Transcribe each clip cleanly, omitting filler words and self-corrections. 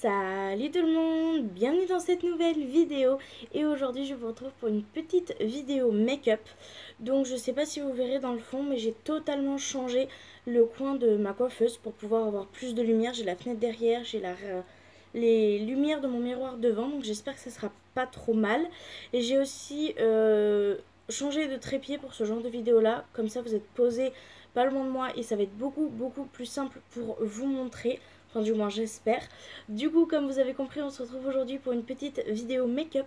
Salut tout le monde, bienvenue dans cette nouvelle vidéo et aujourd'hui je vous retrouve pour une petite vidéo make-up. Donc je sais pas si vous verrez dans le fond mais j'ai totalement changé le coin de ma coiffeuse pour pouvoir avoir plus de lumière. J'ai la fenêtre derrière, j'ai les lumières de mon miroir devant, donc j'espère que ça sera pas trop mal. Et j'ai aussi changé de trépied pour ce genre de vidéo là, comme ça vous êtes posé pas loin de moi et ça va être beaucoup plus simple pour vous montrer. Enfin du moins j'espère. Du coup comme vous avez compris on se retrouve aujourd'hui pour une petite vidéo make-up.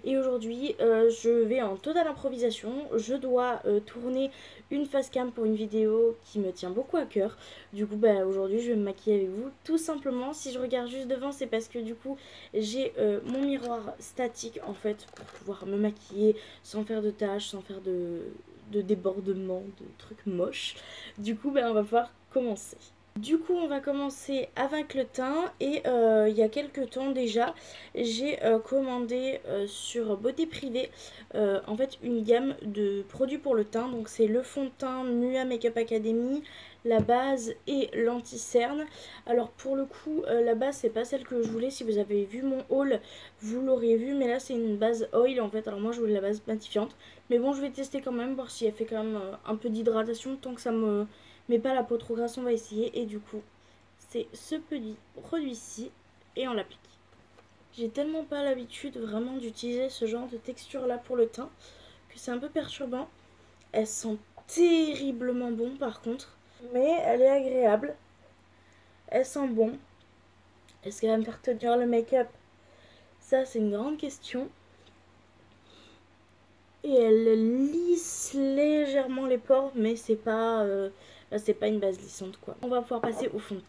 Et aujourd'hui je vais en totale improvisation. Je dois tourner une face cam pour une vidéo qui me tient beaucoup à cœur. Du coup aujourd'hui je vais me maquiller avec vous tout simplement. Si je regarde juste devant c'est parce que du coup j'ai mon miroir statique en fait pour pouvoir me maquiller sans faire de tâches, sans faire de débordements, de trucs moches. Du coup on va pouvoir commencer. Du coup on va commencer avec le teint et il y a quelques temps déjà j'ai commandé sur Beauté Privée en fait une gamme de produits pour le teint. Donc c'est le fond de teint Mua Makeup Academy, la base et l'anti-cerne. Alors pour le coup la base c'est pas celle que je voulais. Si vous avez vu mon haul vous l'aurez vu, mais là c'est une base oil en fait. Alors moi je voulais la base matifiante, mais bon je vais tester quand même, voir si elle fait quand même un peu d'hydratation. Tant que ça me met pas la peau trop grasse on va essayer. Et du coup c'est ce petit produit-ci et on l'applique. J'ai tellement pas l'habitude vraiment d'utiliser ce genre de texture là pour le teint que c'est un peu perturbant. Elle sent terriblement bon par contre, mais elle est agréable. Elle sent bon. Est-ce qu'elle va me faire tenir le make-up? Ça c'est une grande question. Et elle lisse légèrement les pores, mais c'est pas une base lissante quoi. On va pouvoir passer au fond de teint.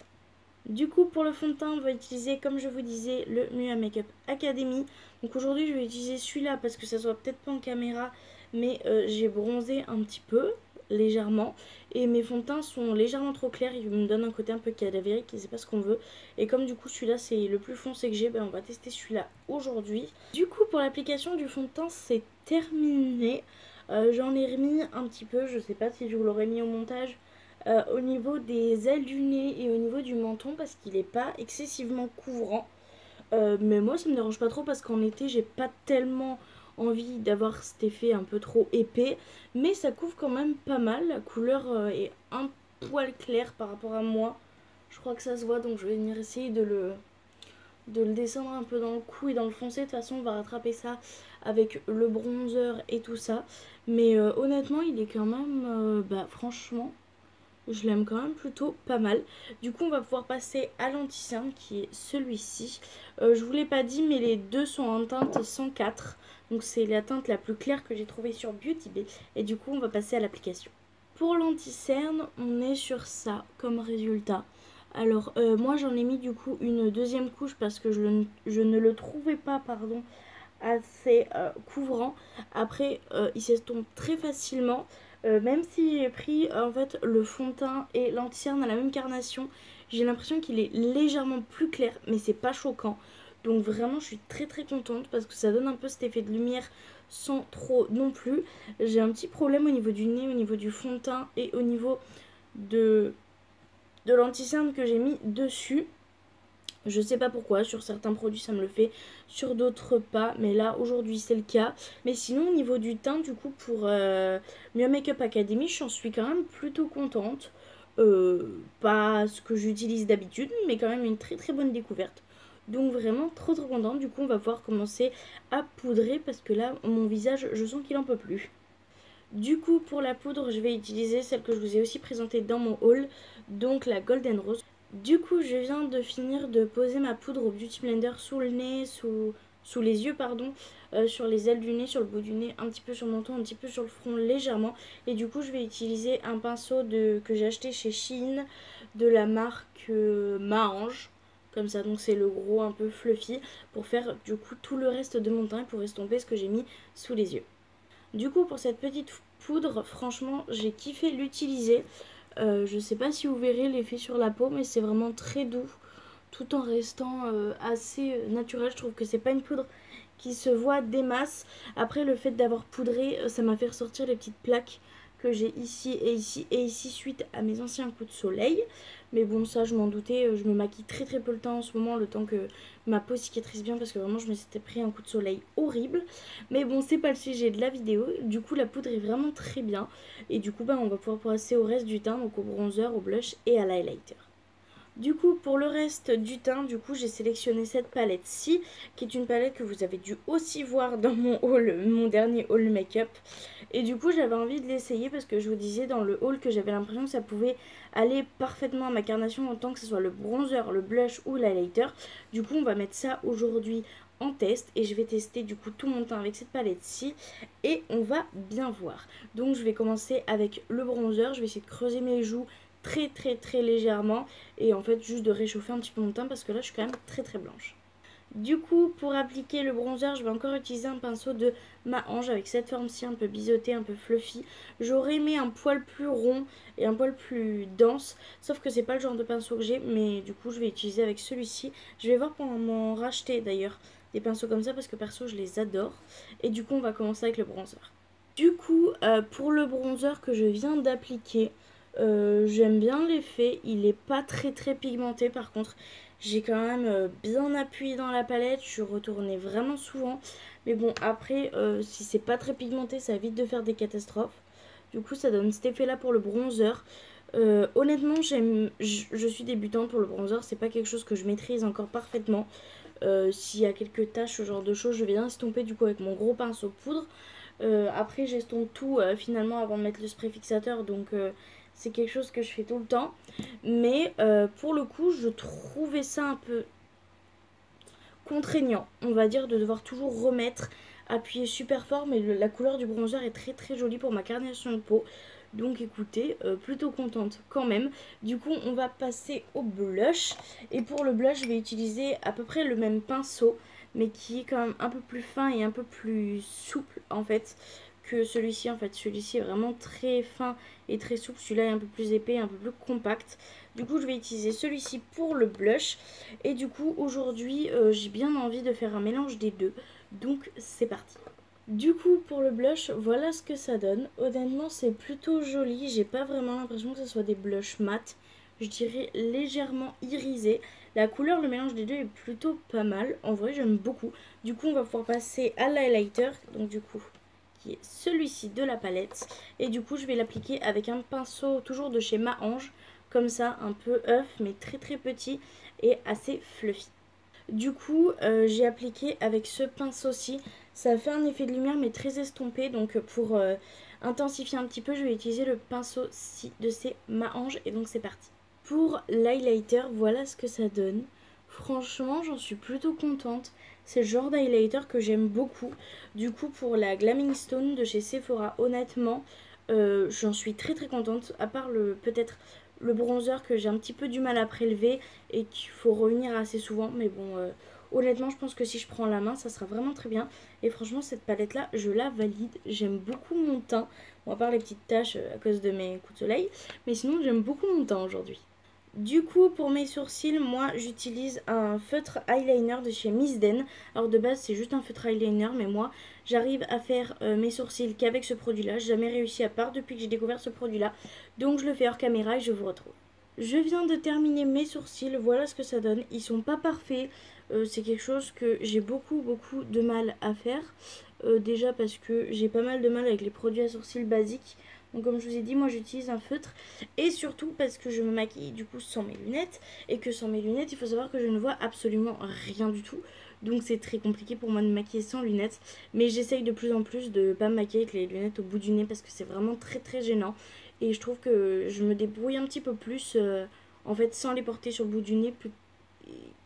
Du coup pour le fond de teint on va utiliser, comme je vous disais, le Mua Makeup Academy. Donc aujourd'hui je vais utiliser celui-là parce que ça se voit peut-être pas en caméra, mais j'ai bronzé un petit peu légèrement et mes fonds de teint sont légèrement trop clairs. Ils me donnent un côté un peu cadavérique et c'est pas ce qu'on veut. Et comme du coup celui-là c'est le plus foncé que j'ai, on va tester celui-là aujourd'hui. Du coup pour l'application du fond de teint c'est terminé. J'en ai remis un petit peu, je sais pas si je vous l'aurais mis au montage. Au niveau des ailes du nez et au niveau du menton parce qu'il n'est pas excessivement couvrant. Mais moi ça me dérange pas trop parce qu'en été j'ai pas tellement envie d'avoir cet effet un peu trop épais. Mais ça couvre quand même pas mal. La couleur est un poil claire par rapport à moi. Je crois que ça se voit, donc je vais venir essayer de le descendre un peu dans le cou et dans le foncé. De toute façon on va rattraper ça avec le bronzer et tout ça. Mais honnêtement il est quand même franchement je l'aime quand même plutôt pas mal. Du coup on va pouvoir passer à l'anti-cerne qui est celui-ci. Je vous l'ai pas dit mais les deux sont en teinte 104. Donc c'est la teinte la plus claire que j'ai trouvée sur Beauty Bay. Et du coup on va passer à l'application. Pour l'anti-cerne on est sur ça comme résultat. Alors moi j'en ai mis du coup une deuxième couche parce que je ne le trouvais pas assez couvrant. Après il s'estompe très facilement. Même si j'ai pris en fait le fond de teint et l'anti-cerne à la même carnation, j'ai l'impression qu'il est légèrement plus clair, mais c'est pas choquant. Donc vraiment je suis très contente parce que ça donne un peu cet effet de lumière sans trop non plus. J'ai un petit problème au niveau du nez, au niveau du fond de teint et au niveau de l'anti-cerne que j'ai mis dessus. Je sais pas pourquoi, sur certains produits ça me le fait, sur d'autres pas, mais là aujourd'hui c'est le cas. Mais sinon au niveau du teint, du coup pour Mua Makeup Academy, j'en suis quand même plutôt contente. Pas ce que j'utilise d'habitude, mais quand même une très bonne découverte. Donc vraiment trop contente. Du coup on va pouvoir commencer à poudrer parce que là mon visage je sens qu'il en peut plus. Du coup pour la poudre je vais utiliser celle que je vous ai aussi présentée dans mon haul, donc la Golden Rose. Du coup je viens de finir de poser ma poudre au Beauty Blender sous le nez, sous les yeux pardon, sur les ailes du nez, sur le bout du nez, un petit peu sur le menton, un petit peu sur le front légèrement. Et du coup je vais utiliser un pinceau que j'ai acheté chez Shein de la marque Maange. Comme ça, donc c'est le gros un peu fluffy pour faire du coup tout le reste de mon teint pour estomper ce que j'ai mis sous les yeux. Du coup pour cette petite poudre franchement j'ai kiffé l'utiliser. Je sais pas si vous verrez l'effet sur la peau mais c'est vraiment très doux tout en restant assez naturel. Je trouve que c'est pas une poudre qui se voit des masses. Après le fait d'avoir poudré ça m'a fait ressortir les petites plaques que j'ai ici et ici et ici suite à mes anciens coups de soleil. Mais bon, ça je m'en doutais, je me maquille très très peu le temps en ce moment, le temps que ma peau cicatrise bien, parce que vraiment je me suis pris un coup de soleil horrible. Mais bon, c'est pas le sujet de la vidéo. Du coup la poudre est vraiment très bien. Et du coup on va pouvoir passer au reste du teint, donc au bronzer, au blush et à l'highlighter. Du coup, pour le reste du teint, j'ai sélectionné cette palette-ci, qui est une palette que vous avez dû aussi voir dans mon haul, mon dernier haul make-up. Et du coup, j'avais envie de l'essayer parce que je vous disais dans le haul que j'avais l'impression que ça pouvait aller parfaitement à ma carnation en tant que ce soit le bronzer, le blush ou l'highlighter. Du coup, on va mettre ça aujourd'hui en test et je vais tester du coup tout mon teint avec cette palette-ci et on va bien voir. Donc, je vais commencer avec le bronzer, je vais essayer de creuser mes joues très légèrement et en fait juste de réchauffer un petit peu mon teint parce que là je suis quand même très blanche. Du coup, pour appliquer le bronzer, je vais encore utiliser un pinceau de Mahange avec cette forme-ci un peu biseautée, un peu fluffy. J'aurais aimé un poil plus rond et un poil plus dense, sauf que c'est pas le genre de pinceau que j'ai, mais du coup je vais utiliser avec celui-ci. Je vais voir pour m'en racheter d'ailleurs des pinceaux comme ça parce que perso je les adore. Et du coup on va commencer avec le bronzer. Du coup, pour le bronzer que je viens d'appliquer, j'aime bien l'effet, il est pas très pigmenté par contre. J'ai quand même bien appuyé dans la palette, je suis retournée vraiment souvent. Mais bon après, si c'est pas très pigmenté, ça évite de faire des catastrophes. Du coup ça donne cet effet là pour le bronzer. Honnêtement je suis débutante pour le bronzer, c'est pas quelque chose que je maîtrise encore parfaitement. S'il y a quelques taches, ce genre de choses, je vais estomper du coup avec mon gros pinceau poudre. Après j'estompe tout finalement avant de mettre le spray fixateur, donc c'est quelque chose que je fais tout le temps. Mais pour le coup je trouvais ça un peu contraignant, on va dire, de devoir toujours remettre, appuyer super fort. Mais la couleur du bronzer est très jolie pour ma carnation de peau. Donc écoutez, plutôt contente quand même. Du coup on va passer au blush. Et pour le blush je vais utiliser à peu près le même pinceau, mais qui est quand même un peu plus fin et un peu plus souple en fait que celui-ci. En fait celui-ci est vraiment très fin et très souple, celui-là est un peu plus épais, un peu plus compact. Du coup je vais utiliser celui-ci pour le blush. Et du coup aujourd'hui j'ai bien envie de faire un mélange des deux, donc c'est parti. Du coup pour le blush, voilà ce que ça donne. Honnêtement c'est plutôt joli, j'ai pas vraiment l'impression que ce soit des blushs mat. Je dirais légèrement irisé. La couleur, le mélange des deux est plutôt pas mal. En vrai j'aime beaucoup. Du coup on va pouvoir passer à l'highlighter. Donc du coup qui est celui-ci de la palette. Et du coup je vais l'appliquer avec un pinceau toujours de chez Mahange. Comme ça, un peu œuf mais très petit et assez fluffy. Du coup j'ai appliqué avec ce pinceau-ci. Ça fait un effet de lumière mais très estompé. Donc pour intensifier un petit peu, je vais utiliser le pinceau-ci de ces Mahange. Et donc c'est parti. Pour l'highlighter, voilà ce que ça donne. Franchement, j'en suis plutôt contente. C'est le genre d'highlighter que j'aime beaucoup. Du coup, pour la Glamming Stone de chez Sephora, honnêtement, j'en suis très contente. À part peut-être le bronzer que j'ai un petit peu du mal à prélever et qu'il faut revenir assez souvent. Mais bon, honnêtement, je pense que si je prends la main, ça sera vraiment très bien. Et franchement, cette palette-là, je la valide. J'aime beaucoup mon teint. Bon, à part les petites taches à cause de mes coups de soleil. Mais sinon, j'aime beaucoup mon teint aujourd'hui. Du coup pour mes sourcils, moi j'utilise un feutre eyeliner de chez Miss Den. Alors de base c'est juste un feutre eyeliner, mais moi j'arrive à faire mes sourcils qu'avec ce produit là. J'ai jamais réussi à part depuis que j'ai découvert ce produit là. Donc je le fais hors caméra et je vous retrouve. Je viens de terminer mes sourcils, voilà ce que ça donne. Ils sont pas parfaits, c'est quelque chose que j'ai beaucoup de mal à faire. Déjà parce que j'ai pas mal de mal avec les produits à sourcils basiques. Donc comme je vous ai dit, moi j'utilise un feutre. Et surtout parce que je me maquille du coup sans mes lunettes. Et que sans mes lunettes, il faut savoir que je ne vois absolument rien du tout. Donc c'est très compliqué pour moi de me maquiller sans lunettes. Mais j'essaye de plus en plus de ne pas me maquiller avec les lunettes au bout du nez, parce que c'est vraiment très gênant. Et je trouve que je me débrouille un petit peu plus en fait sans les porter sur le bout du nez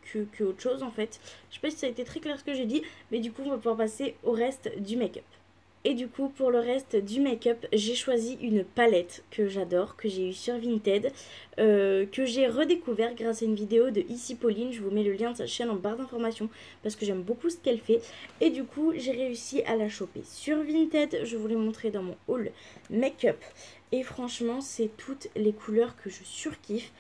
que autre chose en fait. Je sais pas si ça a été très clair ce que j'ai dit. Mais du coup on va pouvoir passer au reste du make-up. Et du coup pour le reste du make-up, j'ai choisi une palette que j'adore, que j'ai eue sur Vinted, que j'ai redécouvert grâce à une vidéo de Ici Pauline. Je vous mets le lien de sa chaîne en barre d'informations parce que j'aime beaucoup ce qu'elle fait. Et du coup j'ai réussi à la choper sur Vinted. Je vous l'ai montré dans mon haul make-up. Et franchement c'est toutes les couleurs que je surkiffe,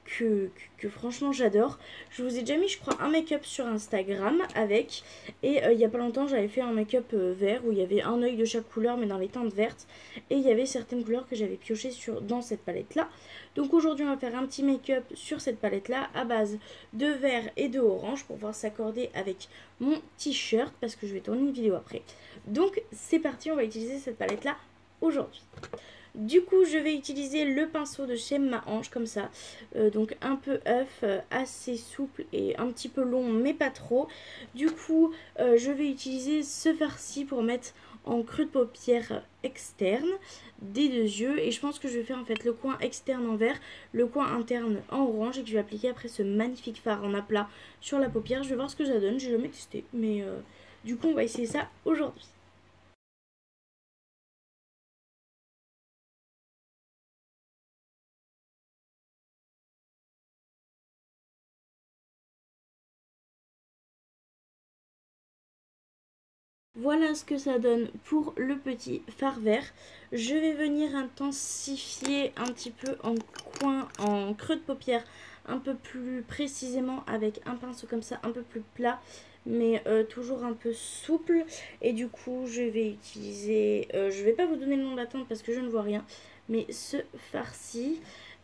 que franchement j'adore. Je vous ai déjà mis je crois un make-up sur Instagram avec. Et il y a pas longtemps j'avais fait un make-up vert où il y avait un œil de chaque couleur mais dans les teintes vertes. Et il y avait certaines couleurs que j'avais piochées dans cette palette là. Donc aujourd'hui on va faire un petit make-up sur cette palette là à base de vert et de orange pour pouvoir s'accorder avec mon t-shirt parce que je vais tourner une vidéo après. Donc c'est parti, on va utiliser cette palette là aujourd'hui. Du coup, je vais utiliser le pinceau de chez Ma Hanche, comme ça. Donc un peu œuf, assez souple et un petit peu long, mais pas trop. Du coup, je vais utiliser ce farci pour mettre en creux de paupière externe des deux yeux. Et je pense que je vais faire en fait le coin externe en vert, le coin interne en orange. Et que je vais appliquer après ce magnifique fard en aplat sur la paupière. Je vais voir ce que ça donne, j'ai jamais testé. Mais du coup, on va essayer ça aujourd'hui. Voilà ce que ça donne pour le petit fard vert. Je vais venir intensifier un petit peu en coin, en creux de paupière, un peu plus précisément avec un pinceau comme ça, un peu plus plat, mais toujours un peu souple. Et du coup, je vais utiliser, je vais pas vous donner le nom de la teinte parce que je ne vois rien, mais ce farci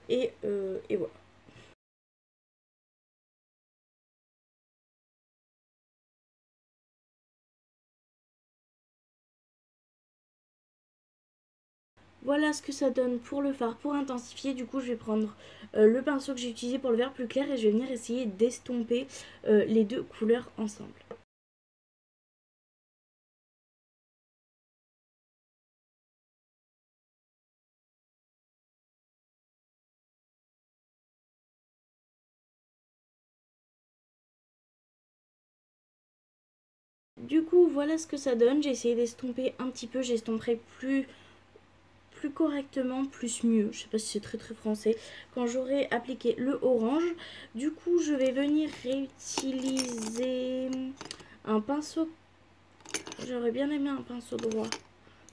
et voilà. Voilà ce que ça donne pour le fard. Pour intensifier, du coup, je vais prendre le pinceau que j'ai utilisé pour le vert plus clair et je vais venir essayer d'estomper les deux couleurs ensemble. Du coup, voilà ce que ça donne. J'ai essayé d'estomper un petit peu. J'estomperai plus correctement, plus mieux. Je sais pas si c'est très français. Quand j'aurai appliqué le orange. Du coup, je vais venir réutiliser un pinceau. J'aurais bien aimé un pinceau droit.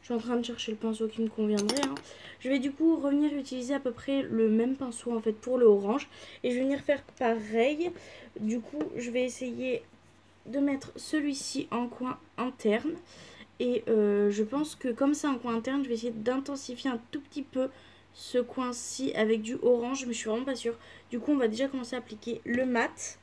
Je suis en train de chercher le pinceau qui me conviendrait. Hein. Je vais du coup revenir utiliser à peu près le même pinceau en fait pour le orange. Et je vais venir faire pareil. Du coup, je vais essayer de mettre celui-ci en coin interne. Et je pense que comme c'est un coin interne, je vais essayer d'intensifier un tout petit peu ce coin-ci avec du orange. Mais je suis vraiment pas sûre. Du coup, on va déjà commencer à appliquer le mat.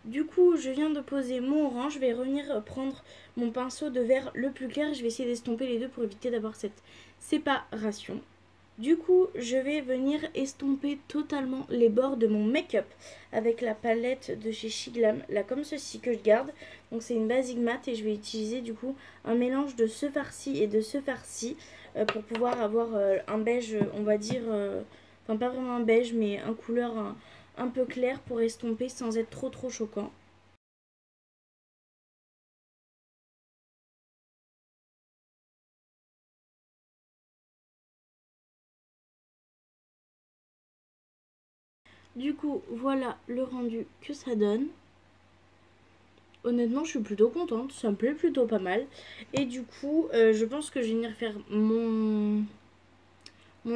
Du coup, je viens de poser mon orange. Je vais revenir prendre mon pinceau de vert le plus clair. Je vais essayer d'estomper les deux pour éviter d'avoir cette séparation. Du coup, je vais venir estomper totalement les bords de mon make-up avec la palette de chez Shiglam, là comme ceci que je garde. Donc c'est une basique mat et je vais utiliser du coup un mélange de ce farci et de ce farci pour pouvoir avoir un beige, on va dire, enfin pas vraiment un beige mais un couleur un peu clair pour estomper sans être trop choquant. Du coup, voilà le rendu que ça donne. Honnêtement, je suis plutôt contente. Ça me plaît plutôt pas mal. Et du coup, je pense que je vais venir faire mon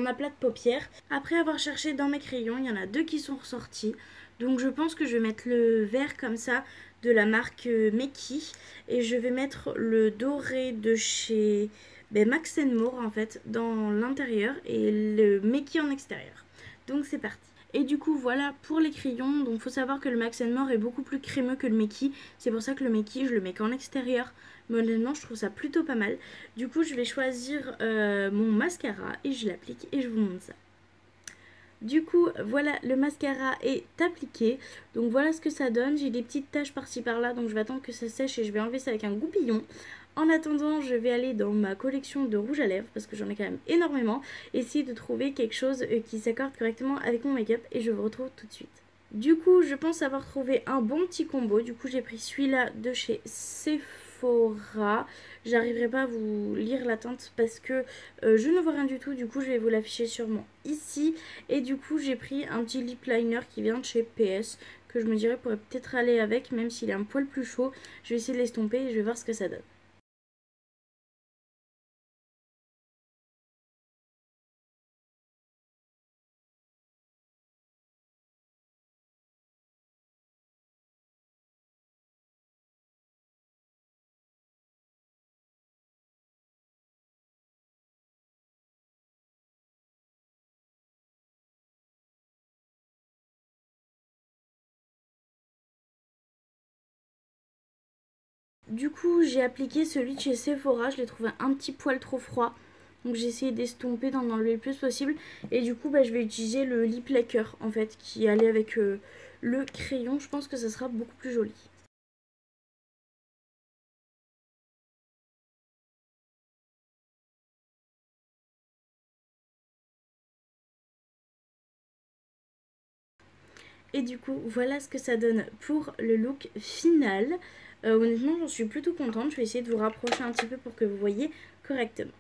aplat de paupières. Après avoir cherché dans mes crayons, il y en a deux qui sont ressortis. Donc je pense que je vais mettre le vert comme ça de la marque Meki. Et je vais mettre le doré de chez Max More en fait dans l'intérieur et le Meki en extérieur. Donc c'est parti. Et du coup voilà pour les crayons. Donc faut savoir que le Max More est beaucoup plus crémeux que le Meki. C'est pour ça que le Meki je le mets qu'en extérieur. Mais honnêtement je trouve ça plutôt pas mal. Du coup je vais choisir mon mascara et je l'applique et je vous montre ça. Du coup voilà, le mascara est appliqué. Donc voilà ce que ça donne. J'ai des petites taches par-ci par-là. Donc je vais attendre que ça sèche et je vais enlever ça avec un goupillon. En attendant, je vais aller dans ma collection de rouge à lèvres parce que j'en ai quand même énormément. Essayer de trouver quelque chose qui s'accorde correctement avec mon make-up et je vous retrouve tout de suite. Du coup, je pense avoir trouvé un bon petit combo. Du coup, j'ai pris celui-là de chez Sephora. J'arriverai pas à vous lire la teinte parce que je ne vois rien du tout. Du coup, je vais vous l'afficher sûrement ici. Et du coup, j'ai pris un petit lip liner qui vient de chez PS, que je me dirais pourrait peut-être aller avec, même s'il est un poil plus chaud. Je vais essayer de l'estomper et je vais voir ce que ça donne. Du coup, j'ai appliqué celui de chez Sephora. Je l'ai trouvé un petit poil trop froid. Donc j'ai essayé d'estomper, d'en enlever le plus possible. Et du coup, je vais utiliser le lip lacquer en fait, qui allait avec le crayon. Je pense que ça sera beaucoup plus joli. Et du coup, voilà ce que ça donne pour le look final. Honnêtement, j'en suis plutôt contente. Je vais essayer de vous rapprocher un petit peu pour que vous voyez correctement.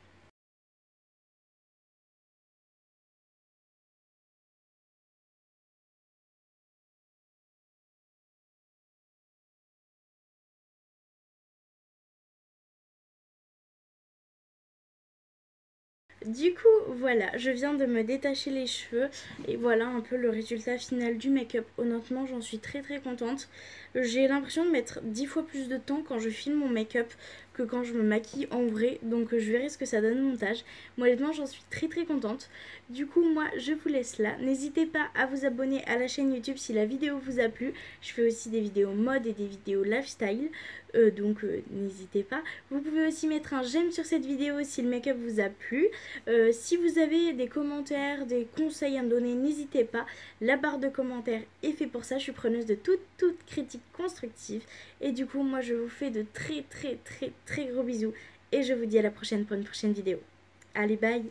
Du coup, voilà, je viens de me détacher les cheveux et voilà un peu le résultat final du make-up. Honnêtement, j'en suis très très contente. J'ai l'impression de mettre 10 fois plus de temps quand je filme mon make-up que quand je me maquille en vrai. Donc je verrai ce que ça donne au montage. Moi, honnêtement, j'en suis très très contente. Du coup, moi, je vous laisse là. N'hésitez pas à vous abonner à la chaîne YouTube si la vidéo vous a plu. Je fais aussi des vidéos mode et des vidéos lifestyle. Donc n'hésitez pas. Vous pouvez aussi mettre un j'aime sur cette vidéo si le make-up vous a plu. Si vous avez des commentaires, des conseils à me donner, n'hésitez pas. La barre de commentaires est faite pour ça. Je suis preneuse de toute critique constructive. Et du coup, moi, je vous fais de très très gros bisous. Et je vous dis à la prochaine pour une prochaine vidéo. Allez, bye!